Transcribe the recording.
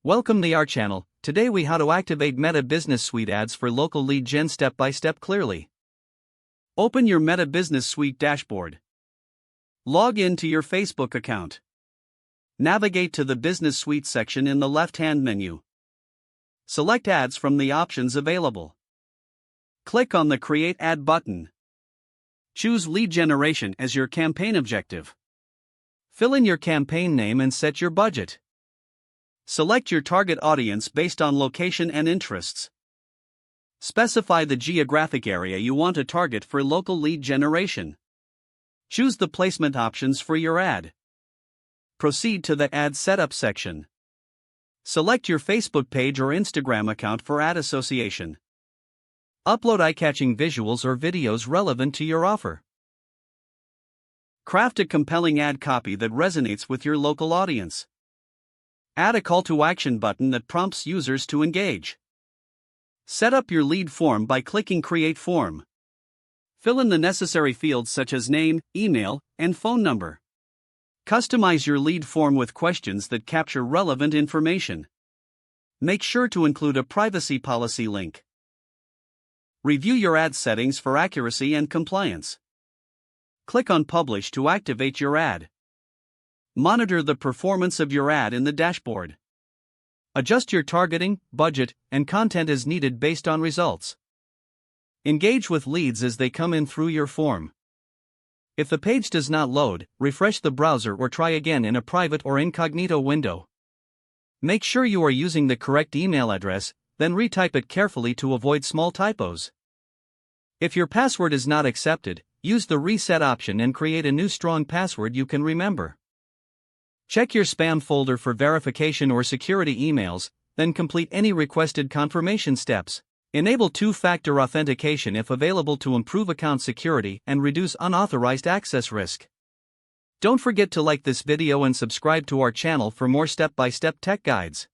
Welcome to our channel. Today we how to activate Meta Business Suite ads for local lead gen step by step clearly. Open your Meta Business Suite dashboard. Log in to your Facebook account. Navigate to the Business Suite section in the left-hand menu. Select ads from the options available. Click on the Create Ad button. Choose lead generation as your campaign objective. Fill in your campaign name and set your budget. Select your target audience based on location and interests. Specify the geographic area you want to target for local lead generation. Choose the placement options for your ad. Proceed to the Ad Setup section. Select your Facebook page or Instagram account for ad association. Upload eye-catching visuals or videos relevant to your offer. Craft a compelling ad copy that resonates with your local audience. Add a call to action button that prompts users to engage. Set up your lead form by clicking Create Form. Fill in the necessary fields such as name, email, and phone number. Customize your lead form with questions that capture relevant information. Make sure to include a privacy policy link. Review your ad settings for accuracy and compliance. Click on Publish to activate your ad. Monitor the performance of your ad in the dashboard. Adjust your targeting, budget, and content as needed based on results. Engage with leads as they come in through your form. If the page does not load, refresh the browser or try again in a private or incognito window. Make sure you are using the correct email address, then retype it carefully to avoid small typos. If your password is not accepted, use the reset option and create a new strong password you can remember. Check your spam folder for verification or security emails, then complete any requested confirmation steps. Enable two-factor authentication if available to improve account security and reduce unauthorized access risk. Don't forget to like this video and subscribe to our channel for more step-by-step tech guides.